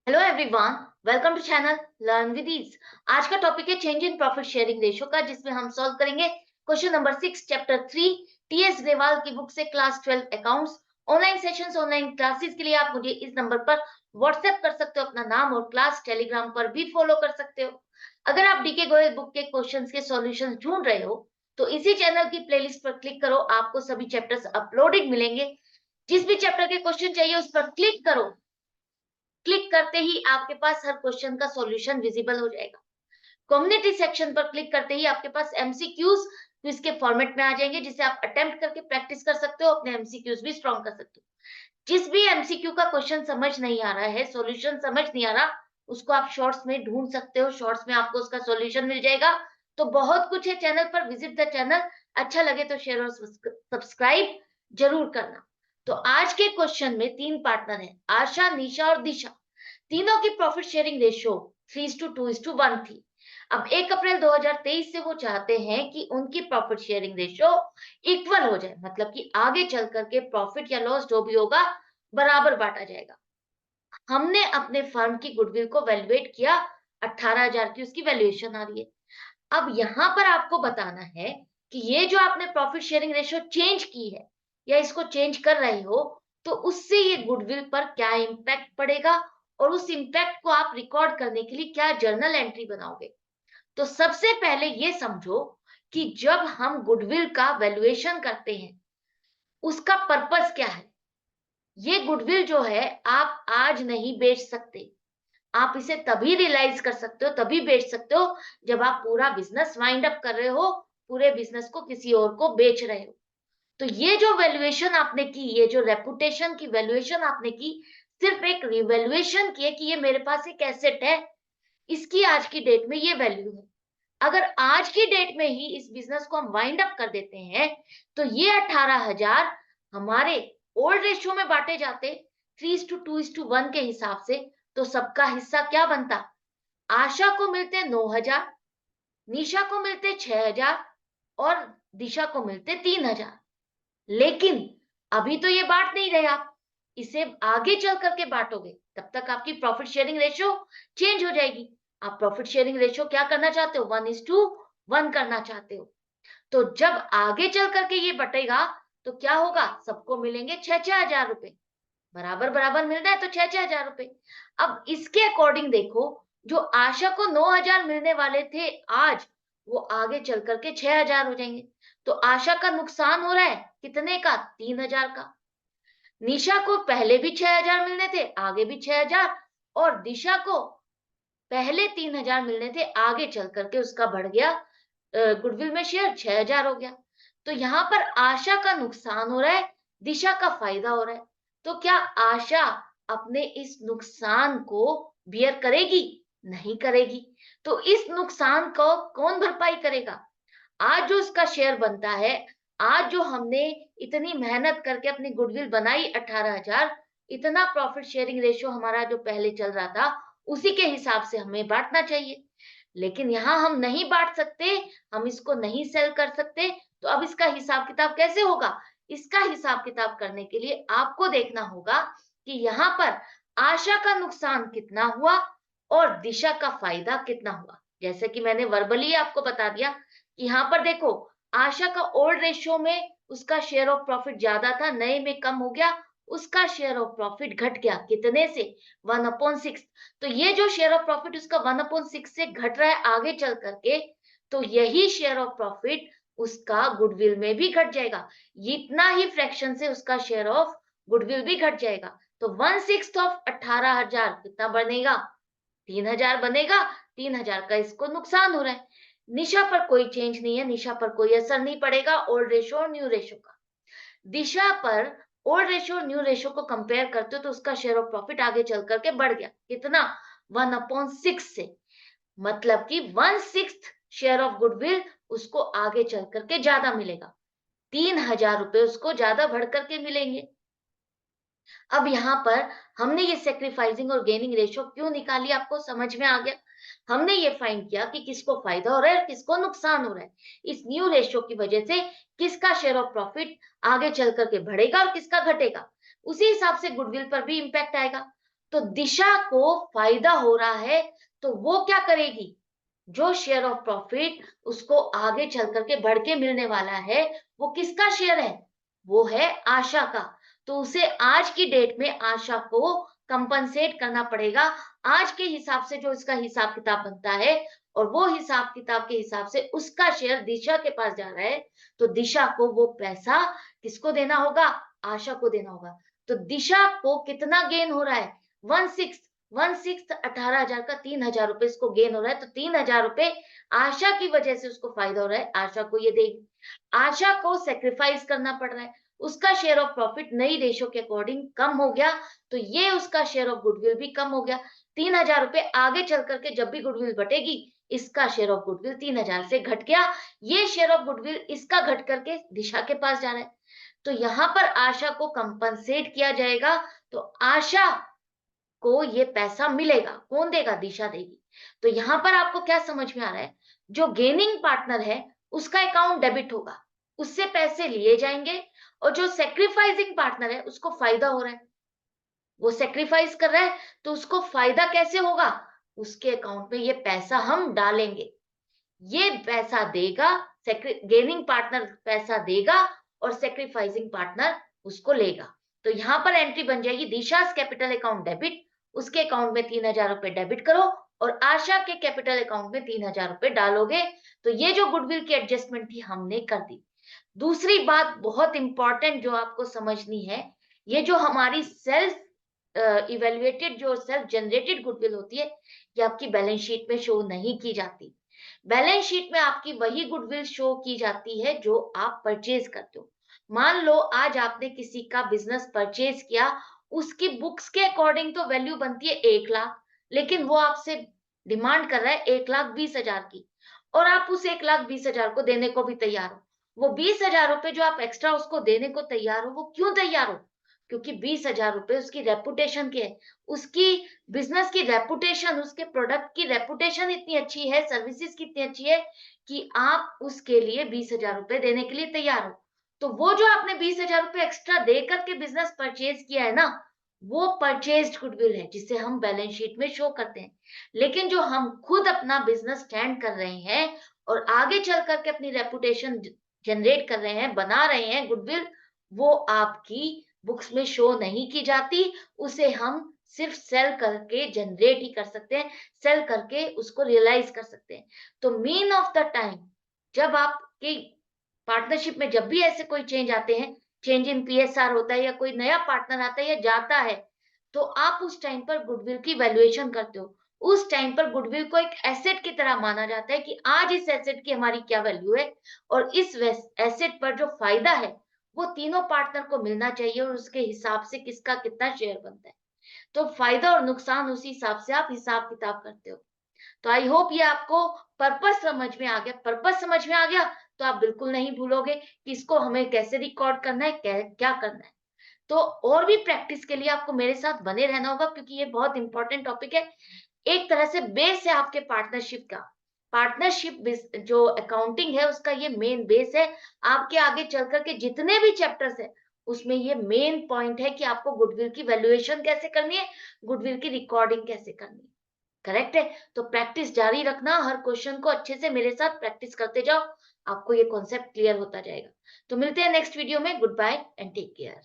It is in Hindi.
Hello everyone, welcome to channel learn with ease. आज का टॉपिक है change in profit sharing ratio का, जिसमें हम सॉल्व करेंगे question number 6 chapter 3 TS Grewal की बुक से class 12 accounts. Online sessions, online classes के लिए आप मुझे इस नंबर पर व्हाट्सएप कर सकते हो अपना नाम और क्लास। टेलीग्राम पर भी फॉलो कर सकते हो। अगर आप डीके गोयल बुक के क्वेश्चंस के सॉल्यूशंस ढूंढ रहे हो तो इसी चैनल की प्लेलिस्ट पर क्लिक करो, आपको सभी चैप्टर्स अपलोडेड मिलेंगे। जिस भी चैप्टर के क्वेश्चन चाहिए उस पर क्लिक करो। क्लिक करते ही आपके पास हर क्वेश्चन का सॉल्यूशन विजिबल हो जाएगा। कम्युनिटी सेक्शन पर क्लिक करते ही आपके पास एमसीक्यूज क्विज के फॉर्मेट में आ जाएंगे, जिसे आप अटेम्प्ट करके प्रैक्टिस कर सकते हो, अपने एमसीक्यूज भी स्ट्रॉन्ग कर सकते हो। जिस भी एमसीक्यू का क्वेश्चन समझ नहीं आ रहा है, सॉल्यूशन समझ नहीं आ रहा, उसको आप शॉर्ट्स में ढूंढ सकते हो। शॉर्ट्स में आपको उसका सॉल्यूशन मिल जाएगा। तो बहुत कुछ है चैनल पर, विजिट द चैनल। अच्छा लगे तो शेयर और सब्सक्राइब जरूर करना। तो आज के क्वेश्चन में 3 पार्टनर हैं, आशा, निशा और दिशा। तीनों की प्रॉफिट शेयरिंग रेशियो 3:2:1 थी। अब 1 अप्रैल 2023 से वो चाहते हैं कि उनकी प्रॉफिट शेयरिंग रेशियो इक्वल हो जाए, मतलब कि आगे चल करके प्रॉफिट या लॉस जो भी होगा बराबर बांटा जाएगा। हमने अपने फर्म की गुडविल को वैल्यूएट किया, 18,000 की उसकी वैल्यूएशन आ रही है। अब यहाँ पर आपको बताना है कि ये जो आपने प्रॉफिट शेयरिंग रेशियो चेंज की है या इसको चेंज कर रहे हो, तो उससे ये गुडविल पर क्या इम्पैक्ट पड़ेगा और उस इम्पैक्ट को आप रिकॉर्ड करने के लिए क्या जर्नल एंट्री बनाओगे। तो सबसे पहले ये समझो कि जब हम गुडविल का वैल्यूएशन करते हैं, उसका पर्पस क्या है। ये गुडविल जो है आप आज नहीं बेच सकते। आप इसे तभी रियलाइज कर सकते हो, तभी बेच सकते हो जब आप पूरा बिजनेस वाइंड अप कर रहे हो, पूरे बिजनेस को किसी और को बेच रहे हो। तो ये जो वैल्यूएशन आपने की, ये जो रेपुटेशन की वैल्यूएशन आपने की, सिर्फ एक रिवैल्यूएशन की है कि ये मेरे पास एक एसेट है, इसकी आज की डेट में ये वैल्यू है। अगर आज की डेट में ही इस बिजनेस को हम वाइंड अप कर देते हैं, तो ये 18,000 हमारे ओल्ड रेशियो में बांटे जाते 3:2:1 के हिसाब से, तो सबका हिस्सा क्या बनता। आशा को मिलते 9,000, निशा को मिलते 6,000 और दिशा को मिलते 3,000। लेकिन अभी तो ये बांट नहीं रहे आप, इसे आगे चल करके बांटोगे, तब तक आपकी प्रॉफिट शेयरिंग रेशियो चेंज हो जाएगी। आप प्रॉफिट शेयरिंग रेशियो क्या करना चाहते हो, 1:1 करना चाहते हो। तो जब आगे चल करके ये बटेगा तो क्या होगा, सबको मिलेंगे 6,000 रुपए। बराबर बराबर मिल रहा है तो 6,000 रुपए। अब इसके अकॉर्डिंग देखो, जो आशा को 9,000 मिलने वाले थे आज, वो आगे चल करके 6,000 हो जाएंगे। तो आशा का नुकसान हो रहा है कितने का, 3,000 का। निशा को पहले भी 6,000 मिलने थे, आगे भी 6,000। और दिशा को पहले 3,000 मिलने थे, आगे चल करके उसका बढ़ गया गुडविल में शेयर 6,000 हो गया। तो यहाँ पर आशा का नुकसान हो रहा है, दिशा का फायदा हो रहा है। तो क्या आशा अपने इस नुकसान को बियर करेगी, नहीं करेगी। तो इस नुकसान को कौन भरपाई करेगा। आज जो उसका शेयर बनता है, आज जो हमने इतनी मेहनत करके अपनी गुडविल बनाई 18,000, इतना प्रॉफिट शेयरिंग रेशियो हमारा जो पहले चल रहा था, उसी के हिसाब से हमें बांटना चाहिए। लेकिन यहाँ हम नहीं बांट सकते, हम इसको नहीं सेल कर सकते। तो अब इसका हिसाब किताब कैसे होगा। इसका हिसाब किताब करने के लिए आपको देखना होगा कि यहाँ पर आशा का नुकसान कितना हुआ और दिशा का फायदा कितना हुआ। जैसे कि मैंने वर्बली आपको बता दिया कि यहाँ पर देखो, आशा का ओल्ड रेशियो में उसका शेयर ऑफ प्रॉफिट ज्यादा था, नए में कम हो गया, उसका शेयर ऑफ प्रॉफिट घट गया कितने से, 1/6। तो ये जो शेयर ऑफ प्रॉफिट उसका 1/6 से घट रहा है आगे चल करके, तो यही शेयर ऑफ प्रॉफिट उसका गुडविल में भी घट जाएगा। इतना ही फ्रैक्शन से उसका शेयर ऑफ गुडविल भी घट जाएगा। तो 1/6 ऑफ 18,000 कितना बनेगा, 3,000 बनेगा। 3,000 का इसको नुकसान हो रहा है। निशा पर कोई चेंज नहीं है, निशा पर कोई असर नहीं पड़ेगा ओल्ड रेशो और न्यू रेशो का। दिशा पर ओल्ड रेशो और न्यू रेशो को कंपेयर करते हो तो उसका शेयर ऑफ प्रॉफिट आगे चल करके बढ़ गया कितना, 1/6 से। मतलब कि 1/6 शेयर ऑफ गुडविल उसको आगे चल करके ज्यादा मिलेगा, 3,000 रुपए उसको ज्यादा बढ़ करके मिलेंगे। अब यहाँ पर हमने ये सेक्रीफाइसिंग और गेनिंग रेशियो क्यों निकाली, आपको समझ में आ गया। हमने ये फाइंड किया कि किसको फायदा हो रहा है और किसको नुकसान हो रहा है। इस न्यू रेशियो की वजह से किसका शेयर ऑफ प्रॉफिट आगे चल करके बढ़ेगा और किसका घटेगा, उसी हिसाब से गुडविल पर भी इंपैक्ट आएगा। तो दिशा को फायदा हो रहा है, तो वो क्या करेगी? जो शेयर ऑफ प्रॉफिट उसको आगे चल करके बढ़ के मिलने वाला है, वो किसका शेयर है? वो है आशा का। तो उसे आज की डेट में आशा को कंपनसेट करना पड़ेगा। आज के हिसाब से जो इसका हिसाब किताब बनता है, और वो हिसाब किताब के हिसाब से उसका शेयर दिशा के पास जा रहा है, तो दिशा को वो पैसा किसको देना होगा? आशा को देना होगा। तो दिशा को कितना गेन हो रहा है? 1/6 18,000 का 3,000 रुपए इसको गेन हो रहा है। तो 3,000 रुपए आशा की वजह से उसको फायदा हो रहा है, आशा को ये देगी। आशा को सेक्रीफाइस करना पड़ रहा है, उसका शेयर ऑफ प्रॉफिट नई रेशो के अकॉर्डिंग कम हो गया, तो ये उसका शेयर ऑफ गुडविल भी कम हो गया। 3,000 रुपए आगे चल करके जब भी गुडविल बटेगी, इसका शेयर ऑफ गुडविल 3,000 से घट गया। ये शेयर ऑफ गुडविल इसका घट करके दिशा के पास जा रहा है। तो यहाँ पर आशा को कंपनसेट किया जाएगा, तो आशा को ये पैसा मिलेगा। कौन देगा? दिशा देगी। तो यहाँ पर आपको क्या समझ में आ रहा है? जो गेनिंग पार्टनर है, उसका अकाउंट डेबिट होगा, उससे पैसे लिए जाएंगे, और जो सेक्रीफाइसिंग पार्टनर है, उसको फायदा हो रहा है, वो सेक्रीफाइस कर रहा है, तो उसको फायदा कैसे होगा? उसके अकाउंट में ये पैसा हम डालेंगे, ये पैसा देगा, गेनिंग पार्टनर पैसा देगा, और सेक्रीफाइसिंग पार्टनर उसको लेगा। तो यहाँ पर एंट्री बन जाएगी, दिशाज कैपिटल अकाउंट डेबिट, उसके अकाउंट में 3,000 रुपए डेबिट करो, और आशा के कैपिटल अकाउंट में 3,000 रुपए डालोगे। तो ये जो गुडविल की एडजस्टमेंट थी, हमने कर दी। दूसरी बात बहुत इंपॉर्टेंट जो आपको समझनी है, ये जो हमारी सेल्फ इवेल्युएटेड जो सेल्फ जनरेटेड गुडविल होती है, ये आपकी बैलेंस शीट में शो नहीं की जाती। बैलेंस शीट में आपकी वही गुडविल शो की जाती है जो आप परचेज करते हो। मान लो आज आपने किसी का बिजनेस परचेज किया, उसकी बुक्स के अकॉर्डिंग तो वैल्यू बनती है 1,00,000, लेकिन वो आपसे डिमांड कर रहा है 1,20,000 की, और आप उस 1,20,000 को देने को भी तैयार हो। वो 20,000 रुपए जो आप एक्स्ट्रा उसको देने को तैयार हो, वो क्यों तैयार हो? क्योंकि 20,000 रुपए उसकी रेपुटेशन के है, उसकी बिजनेस की रेपुटेशन, उसके प्रोडक्ट की रेपुटेशन इतनी अच्छी है, सर्विसेज कितनी अच्छी है, कि आप उसके लिए 20,000 रुपए देने के लिए तैयार हो। तो वो जो आपने 20,000 रुपए एक्स्ट्रा देकर के बिजनेस परचेज किया है ना, वो परचेज्ड गुडविल है, जिसे हम बैलेंस शीट में शो करते हैं। लेकिन जो हम खुद अपना बिजनेस स्टैंड कर रहे हैं, और आगे चल करके अपनी रेपुटेशन जनरेट कर रहे हैं, बना रहे हैं गुडविल, वो आपकी बुक्स में शो नहीं की जाती। उसे हम सिर्फ सेल करके जनरेट ही कर सकते हैं, सेल करके उसको रियलाइज कर सकते हैं। तो मीन ऑफ द टाइम, जब आपकी पार्टनरशिप में जब भी ऐसे कोई चेंज आते हैं, चेंज इन पीएसआर होता है, या कोई नया पार्टनर आता है या जाता है, तो आप उस टाइम पर गुडविल की वैल्यूएशन करते हो। उस टाइम पर गुडविल को एक एसेट की तरह माना जाता है कि आज इस एसेट की हमारी क्या वैल्यू है, और इस एसेट पर जो फायदा है, वो तीनों पार्टनर को मिलना चाहिए, और उसके हिसाब से किसका कितना शेयर बनता है। तो फायदा और नुकसान उसी हिसाब से आप हिसाब किताब करते हो। तो आई होप ये आपको पर्पस समझ में आ गया। पर्पस समझ में आ गया, तो आप बिल्कुल नहीं भूलोगे कि इसको हमें कैसे रिकॉर्ड करना है, क्या करना है। तो और भी प्रैक्टिस के लिए आपको मेरे साथ बने रहना होगा, क्योंकि ये बहुत इंपॉर्टेंट टॉपिक है। एक तरह से बेस है आपके पार्टनरशिप का। पार्टनरशिप जो अकाउंटिंग है, उसका ये मेन बेस है। आपके आगे चल करके जितने भी चैप्टर्स है, उसमें ये मेन पॉइंट है कि आपको गुडविल की वैल्यूएशन कैसे करनी है, गुडविल की रिकॉर्डिंग कैसे करनी है। करेक्ट है? तो प्रैक्टिस जारी रखना, हर क्वेश्चन को अच्छे से मेरे साथ प्रैक्टिस करते जाओ, आपको ये कॉन्सेप्ट क्लियर होता जाएगा। तो मिलते हैं नेक्स्ट वीडियो में। Goodbye and take care.